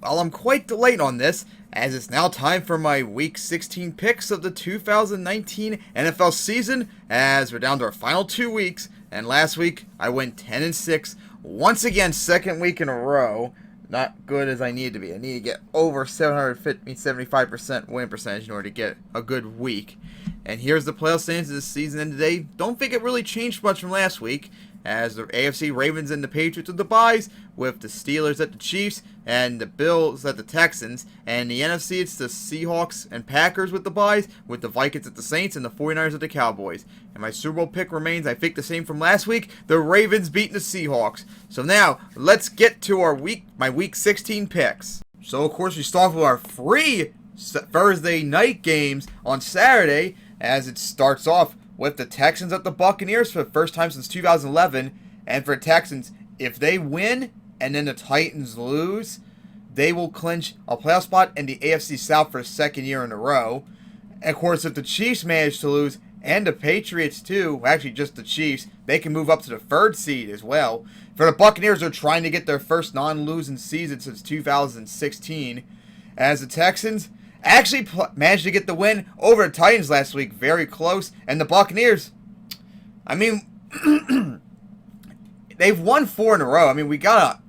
Well, I'm quite delayed on this, as it's now time for my Week 16 picks of the 2019 NFL season, as we're down to our final 2 weeks, and last week I went 10-6, once again, second week in a row. Not good as I need to be. I need to get over 75% win percentage in order to get a good week. And here's the playoff standings of the season end today. Don't think it really changed much from last week, as the AFC Ravens and the Patriots with the byes, with the Steelers at the Chiefs and the Bills at the Texans, and the NFC it's the Seahawks and Packers with the byes, with the Vikings at the Saints and the 49ers at the Cowboys. And my Super Bowl pick remains, I think, the same from last week, the Ravens beating the Seahawks. So now, let's get to my Week 16 picks. So of course we start with our free Thursday night games on Saturday, as it starts off with the Texans at the Buccaneers for the first time since 2011. And for the Texans, if they win and then the Titans lose, they will clinch a playoff spot in the AFC South for the second year in a row. And of course, if the Chiefs manage to lose, and the Patriots too, actually just the Chiefs, they can move up to the third seed as well. For the Buccaneers, they're trying to get their first non-losing season since 2016. As the Texans actually managed to get the win over the Titans last week, very close. And the Buccaneers, I mean, they've won 4 in a row. I mean, we can't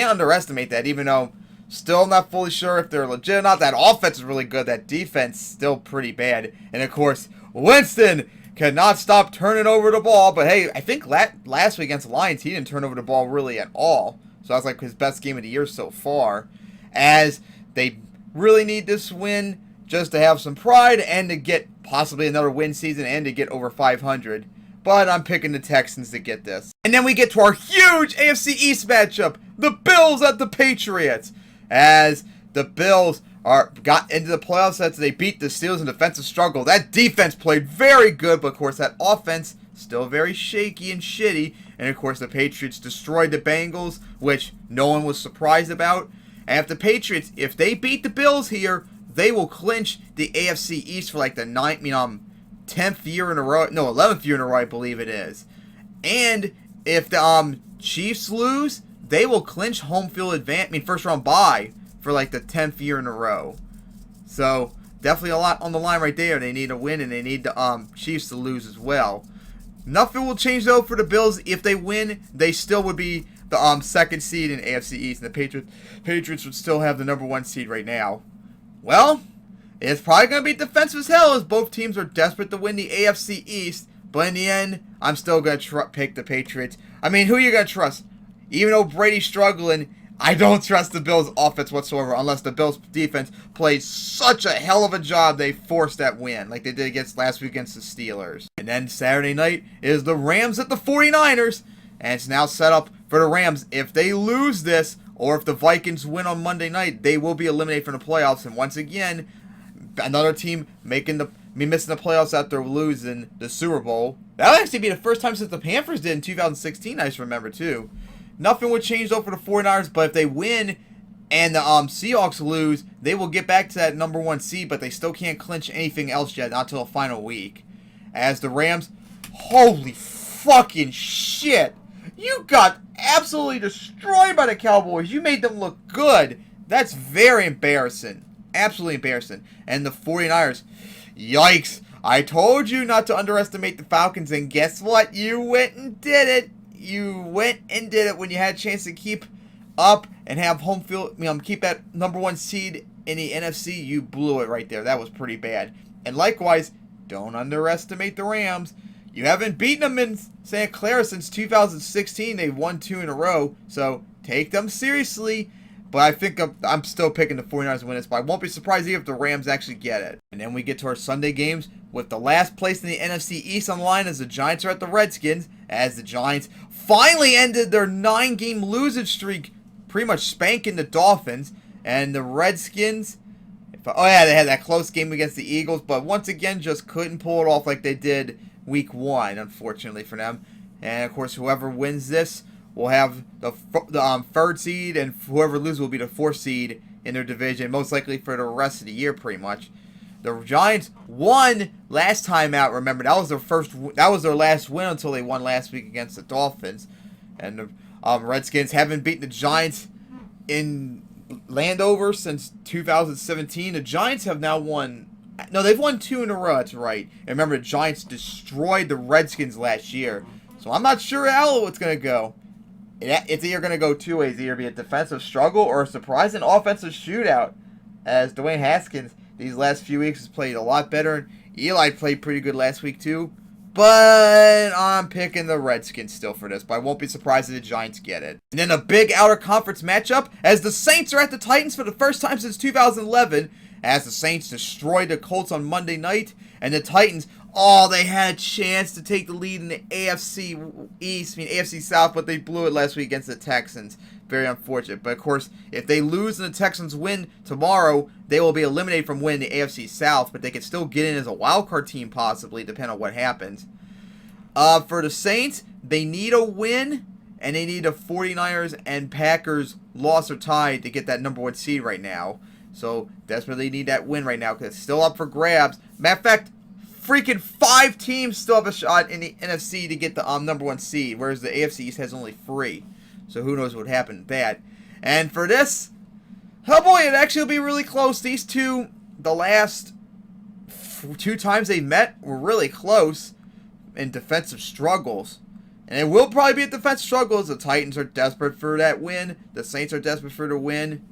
underestimate that, even though still not fully sure if they're legit or not. That offense is really good. That defense still pretty bad. And of course, Winston cannot stop turning over the ball. But hey, I think last week against the Lions, he didn't turn over the ball really at all. So that was like his best game of the year so far. As they really need this win just to have some pride and to get possibly another win season and to get over 500. But I'm picking the Texans to get this. And then we get to our huge AFC East matchup, the Bills at the Patriots. As the Bills got into the playoffs after they beat the Steelers in defensive struggle. That defense played very good, but of course that offense still very shaky and shitty. And of course the Patriots destroyed the Bengals, which no one was surprised about. And if the Patriots, if they beat the Bills here, they will clinch the AFC East for like the 10th year in a row. No, 11th year in a row, I believe it is. And if the Chiefs lose, they will clinch home field first round bye for like the 10th year in a row. So definitely a lot on the line right there. They need a win and they need the Chiefs to lose as well. Nothing will change though for the Bills. If they win, they still would be the second seed in AFC East, and the Patriots would still have the number 1 seed right now. Well, it's probably going to be defensive as hell, as both teams are desperate to win the AFC East. But in the end, I'm still going to pick the Patriots. I mean, who are you going to trust? Even though Brady's struggling, I don't trust the Bills' offense whatsoever, unless the Bills' defense plays such a hell of a job they forced that win, like they did against last week against the Steelers. And then Saturday night is the Rams at the 49ers, and it's now set up for the Rams. If they lose this, or if the Vikings win on Monday night, they will be eliminated from the playoffs. And once again, another team missing the playoffs after losing the Super Bowl. That would actually be the first time since the Panthers did in 2016, I just remember too. Nothing would change though for the 49ers, but if they win and the Seahawks lose, they will get back to that number 1 seed, but they still can't clinch anything else yet, not until the final week. As the Rams, holy fucking shit, you got absolutely destroyed by the Cowboys. You made them look good. That's very embarrassing. Absolutely embarrassing. And the 49ers, yikes. I told you not to underestimate the Falcons, and guess what? You went and did it. You went and did it when you had a chance to keep up and have home field, keep that number 1 seed in the NFC. You blew it right there. That was pretty bad. And likewise, don't underestimate the Rams. You haven't beaten them in Santa Clara since 2016. They've won 2 in a row, so take them seriously. But I think I'm still picking the 49ers to win this, but I won't be surprised if the Rams actually get it. And then we get to our Sunday games with the last place in the NFC East on the line as the Giants are at the Redskins, as the Giants finally ended their 9-game losing streak, pretty much spanking the Dolphins. And the Redskins, they had that close game against the Eagles, but once again just couldn't pull it off like they did Week 1, unfortunately for them. And of course, whoever wins this will have the 3rd seed, and whoever loses will be the 4th seed in their division, most likely for the rest of the year, pretty much. The Giants won last time out. Remember, that was their last win until they won last week against the Dolphins. And the Redskins haven't beaten the Giants in Landover since 2017. The Giants have now won. No, they've won 2 in a row. That's right. And remember, the Giants destroyed the Redskins last year. So I'm not sure how it's going to go. It's either going to go 2 ways. Either be a defensive struggle or a surprising offensive shootout. As Dwayne Haskins, these last few weeks, has played a lot better. Eli played pretty good last week, too. But I'm picking the Redskins still for this. But I won't be surprised if the Giants get it. And then a big outer conference matchup as the Saints are at the Titans for the first time since 2011. As the Saints destroyed the Colts on Monday night. And the Titans, they had a chance to take the lead in the AFC East, AFC South, but they blew it last week against the Texans. Very unfortunate. But, of course, if they lose and the Texans win tomorrow, they will be eliminated from winning the AFC South, but they could still get in as a wildcard team possibly, depending on what happens. For the Saints, they need a win, and they need a 49ers and Packers loss or tie to get that number 1 seed right now. So, desperately need that win right now because it's still up for grabs. Matter of fact, freaking 5 teams still have a shot in the NFC to get the number 1 seed, whereas the AFC East has only 3. So who knows what happened with that. And for this, oh boy, it actually will be really close. These two, the last 2 times they met, were really close in defensive struggles. And it will probably be a defensive struggle as the Titans are desperate for that win. The Saints are desperate for the win.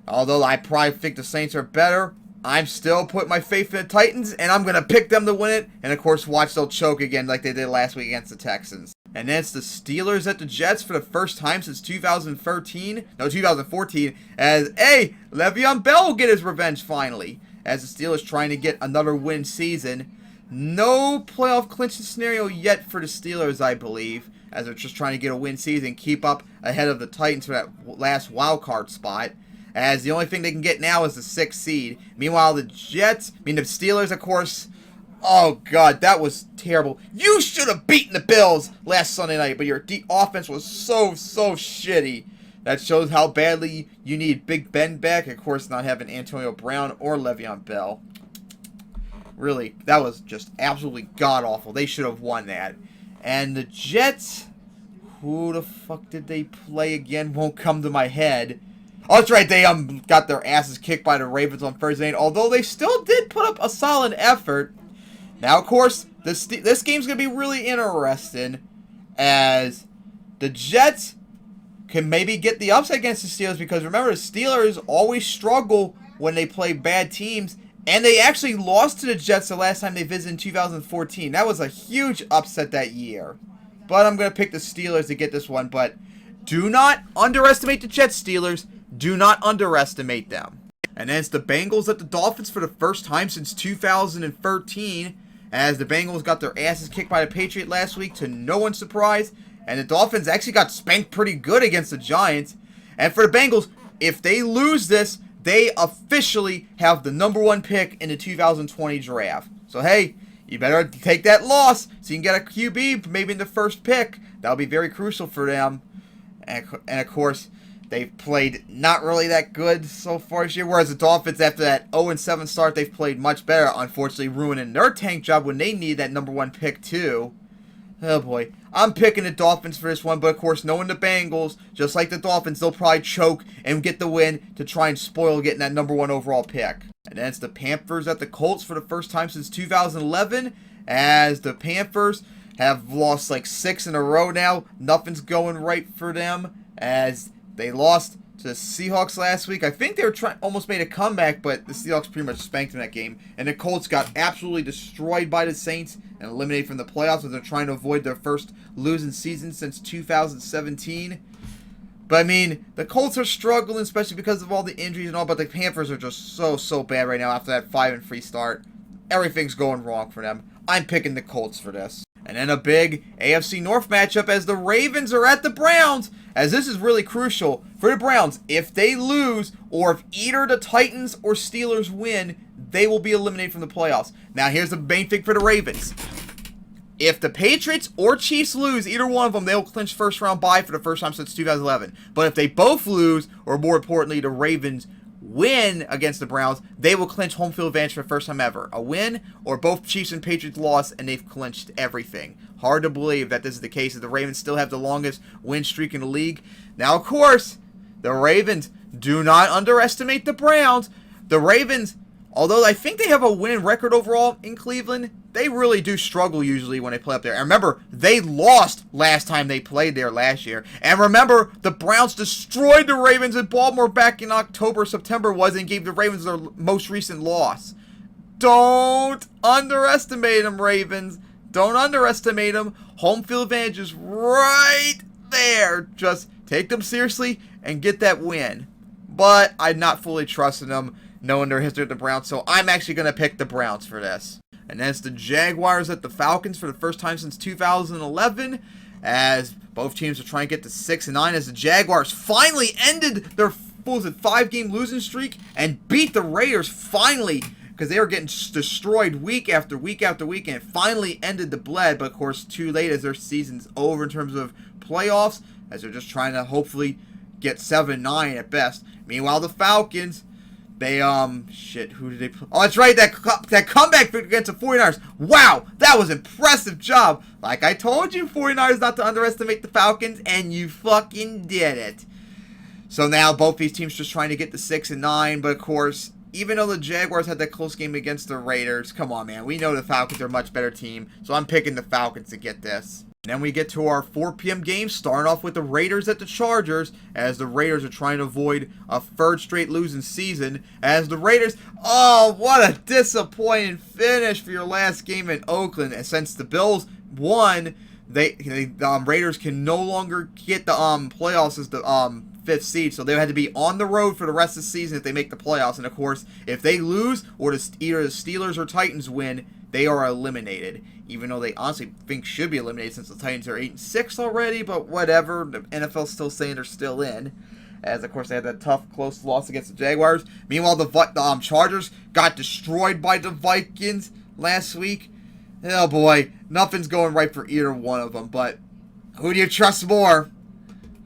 Although I probably think the Saints are better, I'm still putting my faith in the Titans, and I'm going to pick them to win it. And, of course, watch they'll choke again like they did last week against the Texans. And then it's the Steelers at the Jets for the first time since 2014, as, Le'Veon Bell will get his revenge finally, as the Steelers trying to get another win season. No playoff clinching scenario yet for the Steelers, I believe, as they're just trying to get a win season, keep up ahead of the Titans for that last wild card spot. As the only thing they can get now is the 6th seed. Meanwhile, the Steelers, of course. Oh, God, that was terrible. You should have beaten the Bills last Sunday night, but your offense was so shitty. That shows how badly you need Big Ben back. Of course, not having Antonio Brown or Le'Veon Bell. Really, that was just absolutely god-awful. They should have won that. And the Jets, who the fuck did they play again? Won't come to my head. Oh, that's right. They got their asses kicked by the Ravens on Thursday night, although they still did put up a solid effort. Now, of course, this game's going to be really interesting as the Jets can maybe get the upset against the Steelers because, remember, the Steelers always struggle when they play bad teams, and they actually lost to the Jets the last time they visited in 2014. That was a huge upset that year. But I'm going to pick the Steelers to get this one, but do not underestimate the Jets, Steelers. Do not underestimate them. And then it's the Bengals at the Dolphins for the first time since 2013, as the Bengals got their asses kicked by the Patriots last week to no one's surprise, and the Dolphins actually got spanked pretty good against the Giants. And for the Bengals, if they lose this, they officially have the number 1 pick in the 2020 draft. So hey, you better take that loss so you can get a QB maybe in the first pick. That'll be very crucial for them. And of course, they've played not really that good so far this year, whereas the Dolphins, after that 0-7 start, they've played much better, unfortunately ruining their tank job when they need that number 1 pick too. Oh boy, I'm picking the Dolphins for this one, but of course, knowing the Bengals, just like the Dolphins, they'll probably choke and get the win to try and spoil getting that number 1 overall pick. And then it's the Panthers at the Colts for the first time since 2011, as the Panthers have lost like 6 in a row now. Nothing's going right for them, as they lost to the Seahawks last week. I think they were almost made a comeback, but the Seahawks pretty much spanked in that game. And the Colts got absolutely destroyed by the Saints and eliminated from the playoffs as they're trying to avoid their first losing season since 2017. But I mean, the Colts are struggling, especially because of all the injuries and all, but the Panthers are just so bad right now after that 5-3 start. Everything's going wrong for them. I'm picking the Colts for this. And then a big AFC North matchup as the Ravens are at the Browns, as this is really crucial for the Browns. If they lose, or if either the Titans or Steelers win, they will be eliminated from the playoffs. Now, here's the main thing for the Ravens. If the Patriots or Chiefs lose, either one of them, they'll clinch first-round bye for the first time since 2011. But if they both lose, or more importantly, the Ravens win against the Browns, they will clinch home field advantage for the first time ever. A win, or both Chiefs and Patriots lost, and they've clinched everything. Hard to believe that this is the case, as the Ravens still have the longest win streak in the league. Now, of course, the Ravens do not underestimate the Browns. The Ravens, although I think they have a winning record overall in Cleveland, they really do struggle usually when they play up there. And remember, they lost last time they played there last year. And remember, the Browns destroyed the Ravens in Baltimore back in October, September was, and gave the Ravens their most recent loss. Don't underestimate them, Ravens. Don't underestimate them. Home field advantage is right there. Just take them seriously and get that win. But I'm not fully trusting them, knowing their history with the Browns, so I'm actually going to pick the Browns for this. And then it's the Jaguars at the Falcons for the first time since 2011, as both teams are trying to get to 6-9, as the Jaguars finally ended their 5-game losing streak and beat the Raiders finally, because they were getting destroyed week after week after week, and it finally ended the bled, but of course too late as their season's over in terms of playoffs, as they're just trying to hopefully get 7-9 at best. Meanwhile, the Falcons, they, who did they play? Oh, that's right, that comeback against the 49ers. Wow, that was an impressive job. Like I told you, 49ers not to underestimate the Falcons, and you fucking did it. So now both these teams just trying to get to 6-9, but of course, even though the Jaguars had that close game against the Raiders, come on, man, we know the Falcons are a much better team, so I'm picking the Falcons to get this. And then we get to our 4 p.m. game, starting off with the Raiders at the Chargers, as the Raiders are trying to avoid a third straight losing season, as the Raiders, oh, what a disappointing finish for your last game in Oakland, and since the Bills won, the Raiders can no longer get the playoffs as the 5th seed, so they had to be on the road for the rest of the season if they make the playoffs, and of course, if they lose, or either the Steelers or Titans win, they are eliminated. Even though they honestly think should be eliminated since the Titans are 8-6 already, but whatever. The NFL's still saying they're still in. As, of course, they had that tough, close loss against the Jaguars. Meanwhile, the Chargers got destroyed by the Vikings last week. Oh, boy. Nothing's going right for either one of them. But who do you trust more?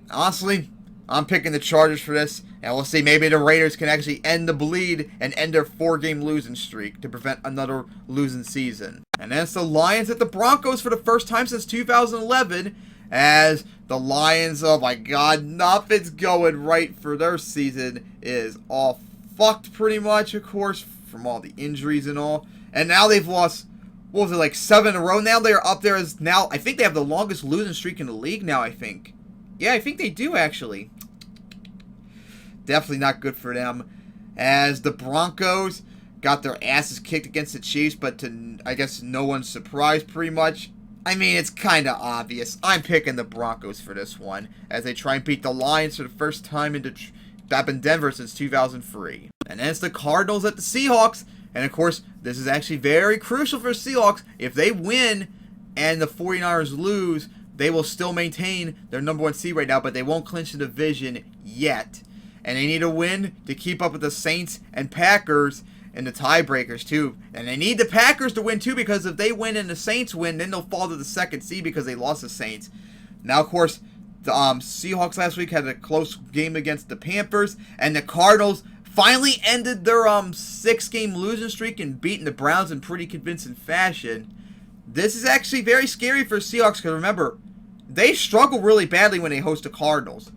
Honestly, I'm picking the Chargers for this. And we'll see, maybe the Raiders can actually end the bleed and end their 4-game losing streak to prevent another losing season. And then it's the Lions at the Broncos for the first time since 2011, as the Lions, oh my god, nothing's going right for their season. It is all fucked pretty much, of course, from all the injuries and all. And now they've lost, what was it, like 7 in a row now? They're up there as now, I think they have the longest losing streak in the league now, I think. Yeah, I think they do, actually. Definitely not good for them, as the Broncos got their asses kicked against the Chiefs, but to, I guess, no one's surprise pretty much. I mean, it's kind of obvious. I'm picking the Broncos for this one, as they try and beat the Lions for the first time in Denver since 2003. And then it's the Cardinals at the Seahawks, and of course, this is actually very crucial for the Seahawks. If they win and the 49ers lose, they will still maintain their number 1 seed right now, but they won't clinch the division yet. And they need a win to keep up with the Saints and Packers and the tiebreakers, too. And they need the Packers to win, too, because if they win and the Saints win, then they'll fall to the 2nd seed because they lost the Saints. Now, of course, the Seahawks last week had a close game against the Panthers, and the Cardinals finally ended their 6-game losing streak and beating the Browns in pretty convincing fashion. This is actually very scary for Seahawks, because remember, they struggle really badly when they host the Cardinals.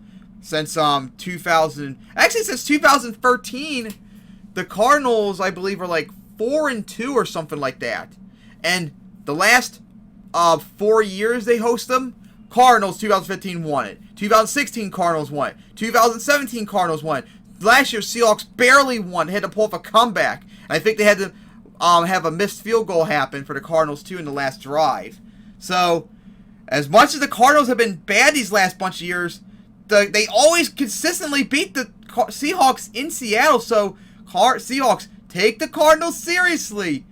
Since 2013, the Cardinals, I believe, are like 4-2 or something like that. And the last 4 years they host them, Cardinals 2015 won it. 2016 Cardinals won it. 2017 Cardinals won it. Last year Seahawks barely won. They had to pull off a comeback. And I think they had to have a missed field goal happen for the Cardinals too in the last drive. So, as much as the Cardinals have been bad these last bunch of years, they always consistently beat the Seahawks in Seattle, so Seahawks, take the Cardinals seriously.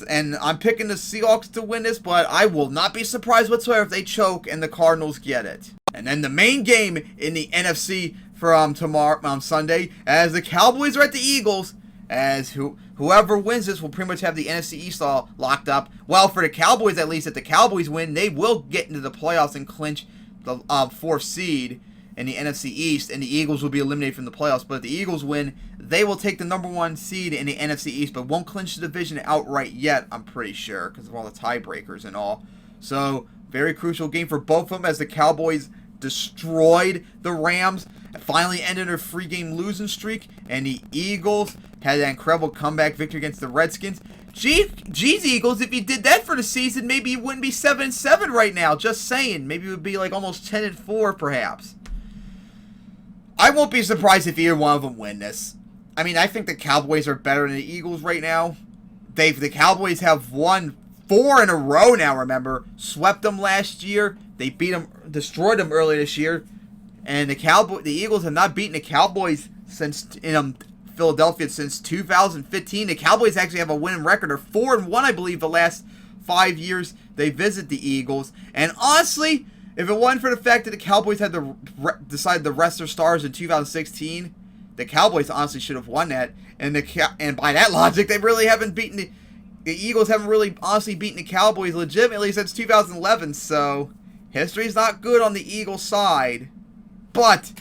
And I'm picking the Seahawks to win this, but I will not be surprised whatsoever if they choke and the Cardinals get it. And then the main game in the NFC for tomorrow, Sunday, as the Cowboys are at the Eagles, as whoever wins this will pretty much have the NFC East all locked up. Well, for the Cowboys, at least, if the Cowboys win, they will get into the playoffs and clinch the 4th seed in the NFC East, and the Eagles will be eliminated from the playoffs. But if the Eagles win, they will take the number 1 seed in the NFC East, but won't clinch the division outright yet, I'm pretty sure, because of all the tiebreakers and all. So, very crucial game for both of them, as the Cowboys destroyed the Rams, finally ended a 3-game losing streak, and the Eagles had that incredible comeback victory against the Redskins. Geez, Eagles, if you did that for the season, maybe you wouldn't be 7-7 right now. Just saying. Maybe it would be like almost 10-4, perhaps. I won't be surprised if either one of them win this. I mean, I think the Cowboys are better than the Eagles right now. The Cowboys have won 4 in a row now, remember. Swept them last year. They beat them, destroyed them earlier this year. And the Eagles have not beaten the Cowboys since Philadelphia since 2015. The Cowboys actually have a winning record of 4-1, I believe, the last 5 years they visit the Eagles. And honestly, if it wasn't for the fact that the Cowboys had to decide to rest their stars in 2016, the Cowboys honestly should have won that. And by that logic, they really haven't beaten the Eagles haven't really honestly beaten the Cowboys legitimately since 2011. So history's not good on the Eagles side, but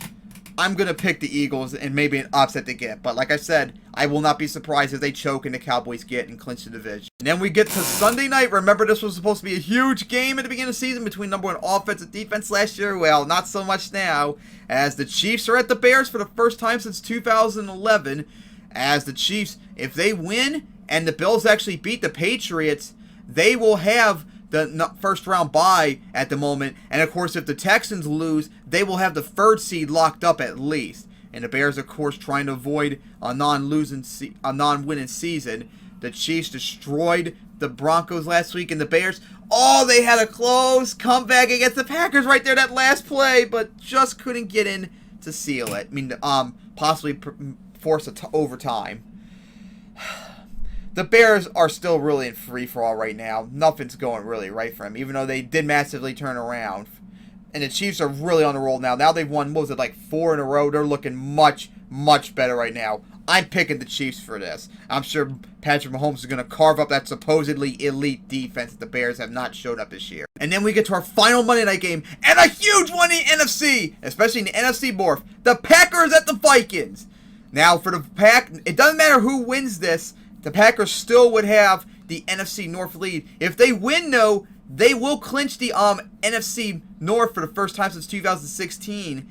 I'm going to pick the Eagles and maybe an upset to get. But like I said, I will not be surprised if they choke and the Cowboys get and clinch the division. And then we get to Sunday night. Remember, this was supposed to be a huge game at the beginning of the season between number 1 offense and defense last year. Well, not so much now, as the Chiefs are at the Bears for the first time since 2011. As the Chiefs, if they win and the Bills actually beat the Patriots, they will have the first round bye at the moment. And of course, if the Texans lose, they will have the 3rd seed locked up at least. And the Bears, of course, trying to avoid a non-winning season. The Chiefs destroyed the Broncos last week, and the Bears, they had a close comeback against the Packers right there, that last play, but just couldn't get in to seal it. I mean, possibly force overtime. The Bears are still really in free-for-all right now. Nothing's going really right for them, even though they did massively turn around. And the Chiefs are really on the roll now. Now they've won, 4 in a row? They're looking much, much better right now. I'm picking the Chiefs for this. I'm sure Patrick Mahomes is going to carve up that supposedly elite defense that the Bears have not showed up this year. And then we get to our final Monday night game, and a huge one in the NFC, especially in the NFC North. The Packers at the Vikings. Now, for the Pack, it doesn't matter who wins this. The Packers still would have the NFC North lead. If they win, though, they will clinch the NFC North for the first time since 2016.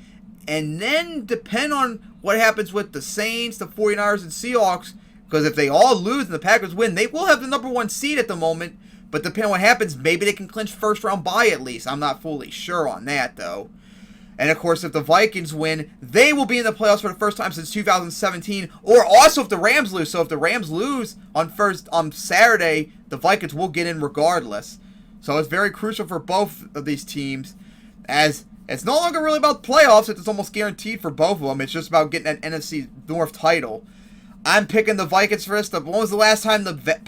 And then depend on what happens with the Saints, the 49ers, and Seahawks. Because if they all lose and the Packers win, they will have the number 1 seed at the moment. But depending on what happens, maybe they can clinch first round bye at least. I'm not fully sure on that, though. And of course, if the Vikings win, they will be in the playoffs for the first time since 2017. Or also if the Rams lose. So if the Rams lose on Saturday, the Vikings will get in regardless. So it's very crucial for both of these teams, as it's no longer really about playoffs. It's almost guaranteed for both of them. It's just about getting that NFC North title. I'm picking the Vikings for this. When was the last time the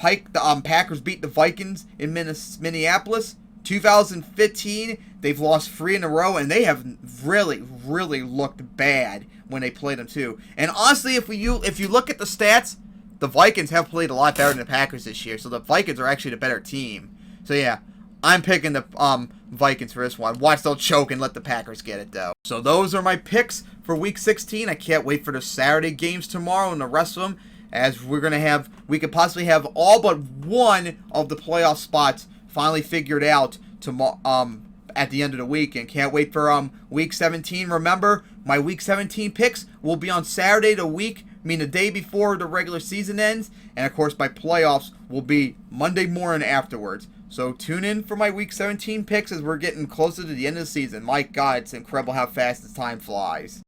Packers beat the Vikings in Minneapolis? 2015. They've lost 3 in a row, and they have really, really looked bad when they played them too. And honestly, if you look at the stats, the Vikings have played a lot better than the Packers this year. So the Vikings are actually the better team. So yeah, I'm picking the Vikings for this one. Watch, they'll choke and let the Packers get it, though. So those are my picks for Week 16. I can't wait for the Saturday games tomorrow and the rest of them, as we could possibly have all but one of the playoff spots finally figured out at the end of the week. And can't wait for Week 17. Remember, my Week 17 picks will be on Saturday the day before the regular season ends. And of course, my playoffs will be Monday morning afterwards. So tune in for my Week 17 picks as we're getting closer to the end of the season. My God, it's incredible how fast this time flies.